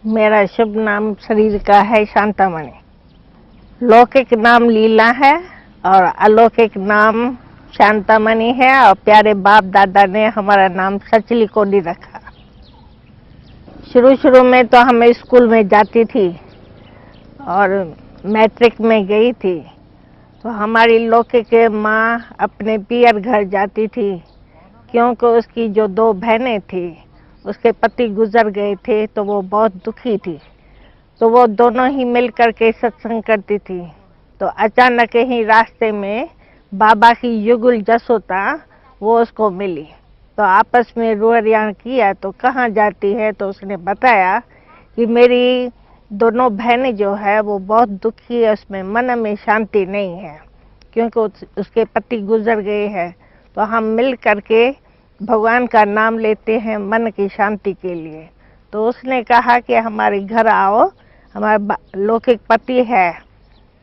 मेरा शुभ नाम शरीर का है शांतामणि। लौकिक नाम लीला है और अलौकिक नाम शांतामणि है। और प्यारे बाप दादा ने हमारा नाम सचली कोडी रखा। शुरू शुरू में तो हम स्कूल में जाती थी और मैट्रिक में गई थी तो हमारी लौकिक माँ अपने पियर घर जाती थी, क्योंकि उसकी जो 2 बहनें थी उसके पति गुजर गए थे तो वो बहुत दुखी थी। तो वो दोनों ही मिल कर के सत्संग करती थी। तो अचानक ही रास्ते में बाबा की युगल जसोता वो उसको मिली। तो आपस में रुआरियां किया तो कहाँ जाती है, तो उसने बताया कि मेरी दोनों बहनें जो है वो बहुत दुखी है, उसमें मन में शांति नहीं है, क्योंकि उसके पति गुजर गए हैं। तो हम मिल करके भगवान का नाम लेते हैं मन की शांति के लिए। तो उसने कहा कि हमारे घर आओ, हमारा लौकिक पति है,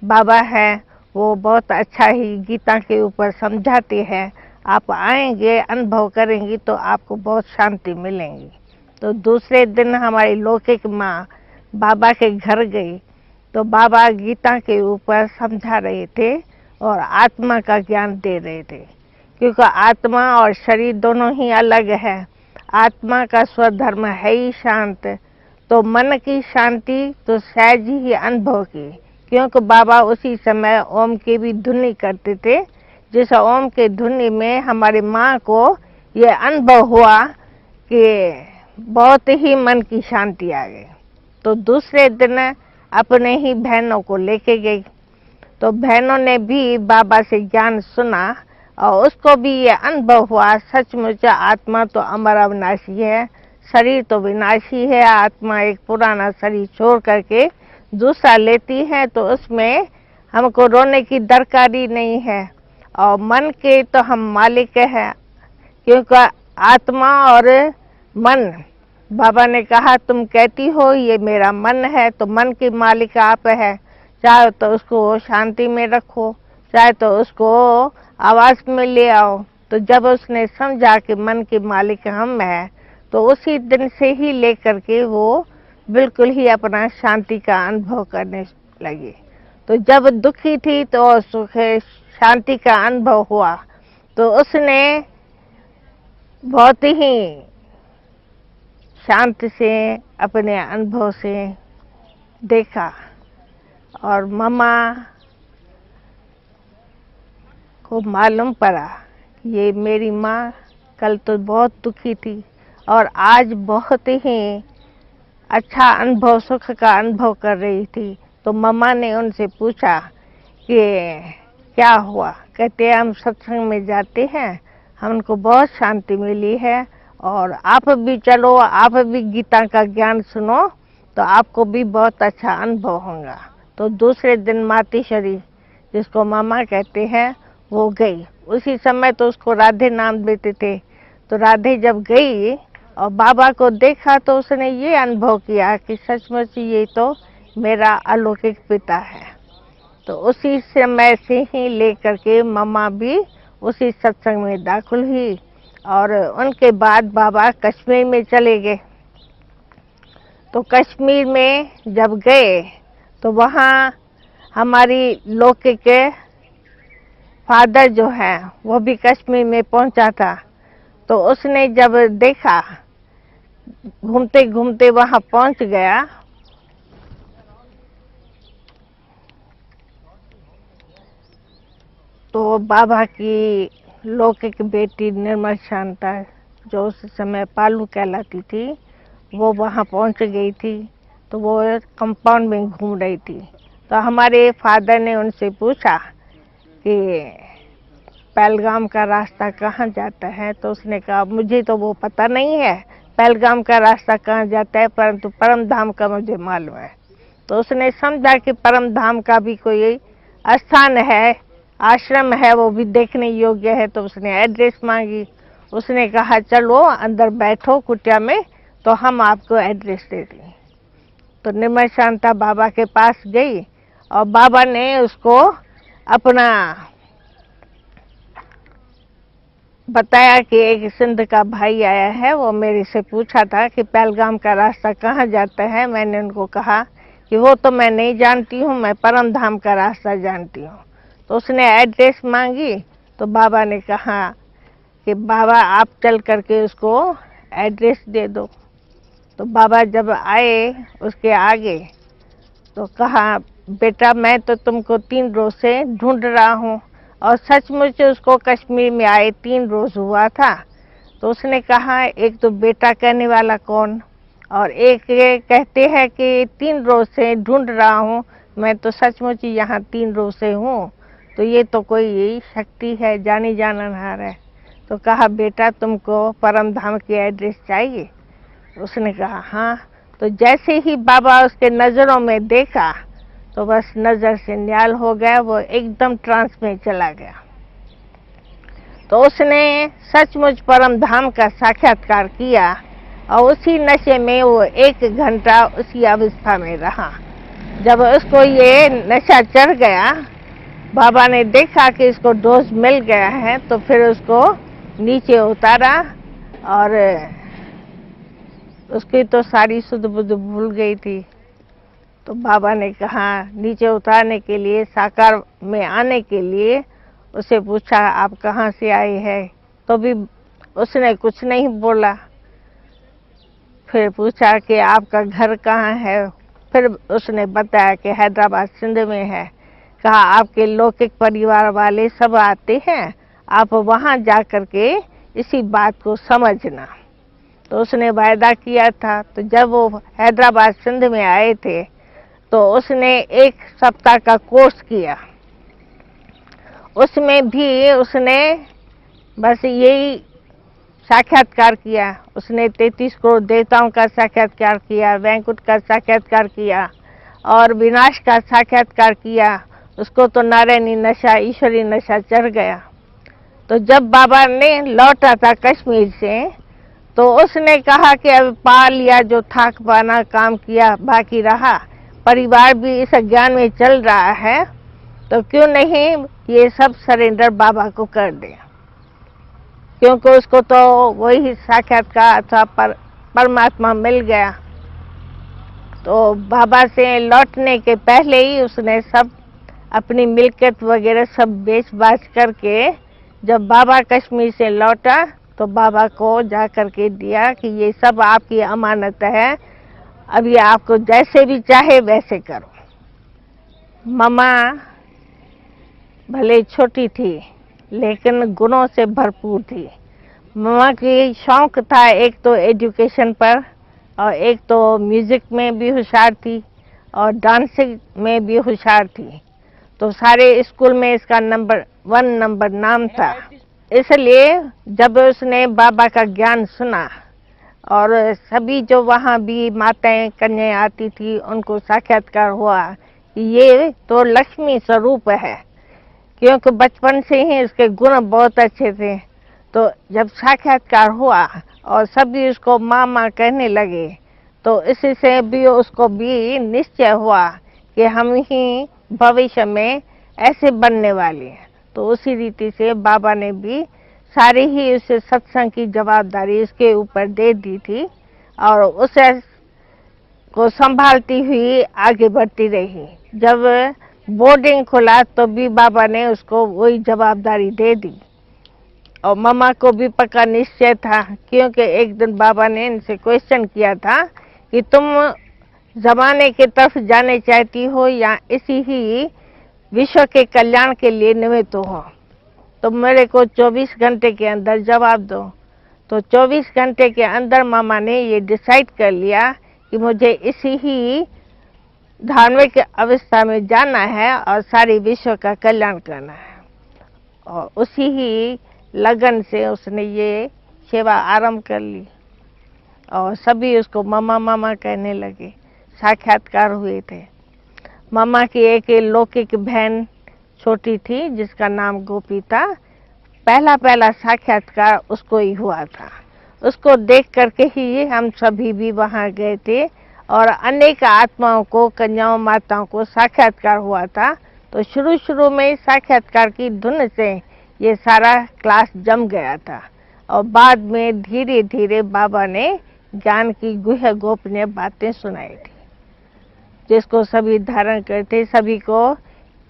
बाबा है, वो बहुत अच्छा ही गीता के ऊपर समझाते हैं। आप आएंगे, अनुभव करेंगी तो आपको बहुत शांति मिलेंगी। तो दूसरे दिन हमारी लौकिक माँ बाबा के घर गई तो बाबा गीता के ऊपर समझा रहे थे और आत्मा का ज्ञान दे रहे थे, क्योंकि आत्मा और शरीर दोनों ही अलग है। आत्मा का स्वधर्म है ही शांत, तो मन की शांति तो सहज ही अनुभव की, क्योंकि बाबा उसी समय ओम की भी धुनी करते थे। जिस ओम के धुनी में हमारी माँ को ये अनुभव हुआ कि बहुत ही मन की शांति आ गई। तो दूसरे दिन अपने ही बहनों को लेके गई, तो बहनों ने भी बाबा से ज्ञान सुना और उसको भी ये अनुभव हुआ, सचमुच आत्मा तो अमर अविनाशी है, शरीर तो विनाशी है। आत्मा एक पुराना शरीर छोड़ करके दूसरा लेती है, तो उसमें हमको रोने की दरकारी नहीं है। और मन के तो हम मालिक हैं, क्योंकि आत्मा और मन, बाबा ने कहा तुम कहती हो ये मेरा मन है, तो मन की मालिक आप है। चाहे तो उसको शांति में रखो, चाहे तो उसको आवाज में ले आओ। तो जब उसने समझा कि मन के मालिक हम हैं, तो उसी दिन से ही लेकर के वो बिल्कुल ही अपना शांति का अनुभव करने लगी। तो जब दुखी थी तो सुख शांति का अनुभव हुआ, तो उसने बहुत ही शांत से अपने अनुभव से देखा। और मम्मा को मालूम पड़ा ये मेरी माँ कल तो बहुत दुखी थी और आज बहुत ही अच्छा अनुभव, सुख का अनुभव कर रही थी। तो मम्मा ने उनसे पूछा कि क्या हुआ। कहते हम सत्संग में जाते हैं, हमको बहुत शांति मिली है, और आप भी चलो, आप भी गीता का ज्ञान सुनो तो आपको भी बहुत अच्छा अनुभव होगा। तो दूसरे दिन मातेश्वरी, जिसको मामा कहते हैं, वो गई। उसी समय तो उसको राधे नाम देते थे। तो राधे जब गई और बाबा को देखा तो उसने ये अनुभव किया कि सचमुच ये तो मेरा अलौकिक पिता है। तो उसी समय से ही लेकर के मम्मा भी उसी सत्संग में दाखिल हुई। और उनके बाद बाबा कश्मीर में चले गए। तो कश्मीर में जब गए तो वहाँ हमारी लौकिक फादर जो है वो भी कश्मीर में पहुंचा था। तो उसने जब देखा, घूमते घूमते वहाँ पहुंच गया, तो बाबा की लौकिक बेटी निर्मल शांता, जो उस समय पालू कहलाती थी, वो वहाँ पहुँच गई थी। तो वो कंपाउंड में घूम रही थी। तो हमारे फादर ने उनसे पूछा कि पहलगाम का रास्ता कहाँ जाता है। तो उसने कहा मुझे तो वो पता नहीं है पहलगाम का रास्ता कहाँ जाता है, परंतु परम धाम का मुझे मालूम है। तो उसने समझा कि परम धाम का भी कोई स्थान है, आश्रम है, वो भी देखने योग्य है। तो उसने एड्रेस मांगी। उसने कहा चलो अंदर बैठो कुटिया में, तो हम आपको एड्रेस दे दें। तो निर्मल शांता बाबा के पास गई और बाबा ने उसको अपना बताया कि एक सिंध का भाई आया है, वो मेरे से पूछा था कि पहलगाम का रास्ता कहाँ जाता है। मैंने उनको कहा कि वो तो मैं नहीं जानती हूँ, मैं परम धाम का रास्ता जानती हूँ। तो उसने एड्रेस मांगी, तो बाबा ने कहा कि बाबा आप चल करके उसको एड्रेस दे दो। तो बाबा जब आए उसके आगे तो कहा, बेटा मैं तो तुमको 3 रोज से ढूंढ रहा हूँ, और सचमुच उसको कश्मीर में आए 3 रोज हुआ था। तो उसने कहा, एक तो बेटा कहने वाला कौन, और एक ये कहते हैं कि 3 रोज से ढूंढ रहा हूँ, मैं तो सचमुच यहाँ 3 रोज से हूँ, तो ये तो कोई शक्ति है, जानी जाननहार है। तो कहा, बेटा तुमको परम धाम की एड्रेस चाहिए? उसने कहा हाँ। तो जैसे ही बाबा उसके नज़रों में देखा तो बस नज़र से न्याल हो गया, वो एकदम ट्रांस में चला गया। तो उसने सचमुच परम धाम का साक्षात्कार किया, और उसी नशे में वो 1 घंटा उसी अवस्था में रहा। जब उसको ये नशा चढ़ गया, बाबा ने देखा कि इसको डोज मिल गया है, तो फिर उसको नीचे उतारा, और उसकी तो सारी सुध बुध भूल गई थी। तो बाबा ने कहा, नीचे उतारने के लिए, साकार में आने के लिए उसे पूछा, आप कहाँ से आए हैं? तो भी उसने कुछ नहीं बोला। फिर पूछा कि आपका घर कहाँ है? फिर उसने बताया कि हैदराबाद सिंध में है। कहा, आपके लौकिक परिवार वाले सब आते हैं, आप वहाँ जा कर के इसी बात को समझना। तो उसने वायदा किया था। तो जब वो हैदराबाद सिंध में आए थे तो उसने 1 सप्ताह का कोर्स किया। उसमें भी उसने बस यही साक्षात्कार किया। उसने 33 करोड़ देवताओं का साक्षात्कार किया, वैकुंठ का साक्षात्कार किया, और विनाश का साक्षात्कार किया। उसको तो नारायणी नशा, ईश्वरी नशा चढ़ गया। तो जब बाबा ने लौटा था कश्मीर से, तो उसने कहा कि अब पा लिया जो थाक पाना, काम किया बाकी रहा, परिवार भी इस ज्ञान में चल रहा है, तो क्यों नहीं ये सब सरेंडर बाबा को कर दे। क्योंकि उसको तो वही साक्षात्कार था, परमात्मा मिल गया। तो बाबा से लौटने के पहले ही उसने सब अपनी मिल्कियत वगैरह सब बेच बाच करके, जब बाबा कश्मीर से लौटा तो बाबा को जा करके दिया कि ये सब आपकी अमानत है, अभी आपको जैसे भी चाहे वैसे करो। मम्मा भले छोटी थी लेकिन गुणों से भरपूर थी। मम्मा की शौक था एक तो एजुकेशन पर, और एक तो म्यूजिक में भी होशियार थी, और डांसिंग में भी होशियार थी। तो सारे स्कूल में इसका नंबर 1 नंबर नाम था। इसलिए जब उसने बाबा का ज्ञान सुना, और सभी जो वहाँ भी माताएं कन्याएं आती थी, उनको साक्षात्कार हुआ कि ये तो लक्ष्मी स्वरूप है, क्योंकि बचपन से ही उसके गुण बहुत अच्छे थे। तो जब साक्षात्कार हुआ और सभी उसको माँ माँ कहने लगे, तो इसी से भी उसको भी निश्चय हुआ कि हम ही भविष्य में ऐसे बनने वाले हैं। तो उसी रीति से बाबा ने भी सारी ही उसे सत्संग की जवाबदारी उसके ऊपर दे दी थी, और उसे को संभालती हुई आगे बढ़ती रही। जब बोर्डिंग खुला तो भी बाबा ने उसको वही जवाबदारी दे दी, और मम्मा को भी पक्का निश्चय था, क्योंकि एक दिन बाबा ने इनसे क्वेश्चन किया था कि तुम जमाने की तरफ जाने चाहती हो या इसी ही विश्व के कल्याण के लिए निमित्त हो, तो मेरे को 24 घंटे के अंदर जवाब दो। तो 24 घंटे के अंदर मामा ने ये डिसाइड कर लिया कि मुझे इसी ही धार्मिक अवस्था में जाना है और सारी विश्व का कल्याण करना है। और उसी ही लगन से उसने ये सेवा आरंभ कर ली, और सभी उसको मामा मामा कहने लगे। साक्षात्कार हुए थे। मामा की एक लौकिक बहन छोटी थी जिसका नाम गोपी था। पहला साक्षात्कार उसको ही हुआ था। उसको देख करके ही हम सभी भी वहाँ गए थे, और अनेक आत्माओं को, कन्याओं माताओं को साक्षात्कार हुआ था। तो शुरू में साक्षात्कार की धुन से ये सारा क्लास जम गया था। और बाद में धीरे धीरे बाबा ने ज्ञान की गुह्य गोपनीय बातें सुनाई थी, जिसको सभी धारण करते। सभी को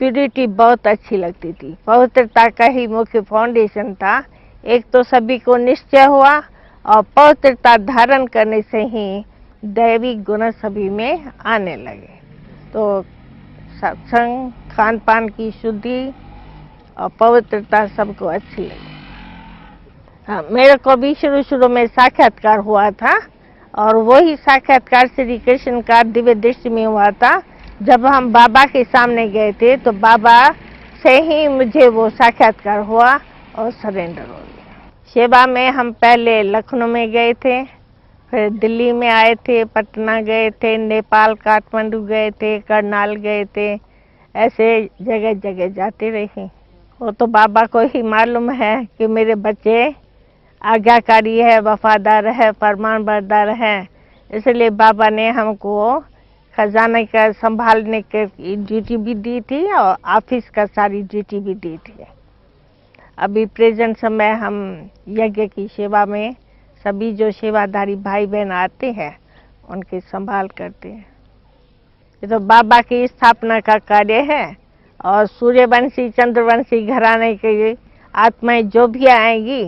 प्यूरिटी बहुत अच्छी लगती थी। पवित्रता का ही मुख्य फाउंडेशन था। एक तो सभी को निश्चय हुआ और पवित्रता धारण करने से ही दैवी गुण सभी में आने लगे। तो सत्संग, खान पान की शुद्धि और पवित्रता सबको अच्छी लगी। हाँ, मेरे को भी शुरू शुरू में साक्षात्कार हुआ था, और वही साक्षात्कार श्री कृष्ण का दिव्य दृष्टि में हुआ था। जब हम बाबा के सामने गए थे तो बाबा से ही मुझे वो साक्षात्कार हुआ और सरेंडर हो गया। सेवा में हम पहले लखनऊ में गए थे, फिर दिल्ली में आए थे, पटना गए थे, नेपाल काठमांडू गए थे, करनाल गए थे, ऐसे जगह जगह जाते रहे। वो तो बाबा को ही मालूम है कि मेरे बच्चे आज्ञाकारी है, वफादार है, फरमान बरदार है। इसलिए बाबा ने हमको खजाने का संभालने की ड्यूटी भी दी थी और ऑफिस का सारी ड्यूटी भी दी थी। अभी प्रेजेंट समय हम यज्ञ की सेवा में सभी जो सेवादारी भाई बहन आते हैं उनकी संभाल करते हैं। ये तो बाबा की स्थापना का कार्य है, और सूर्यवंशी चंद्रवंशी घराने की आत्माएं जो भी आएंगी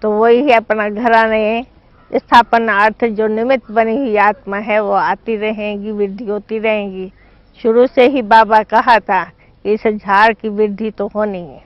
तो वही अपना घराने स्थापना अर्थ जो निमित्त बनी हुई आत्मा है वो आती रहेंगी, वृद्धि होती रहेंगी। शुरू से ही बाबा कहा था कि इस झाड़ की वृद्धि तो होनी है।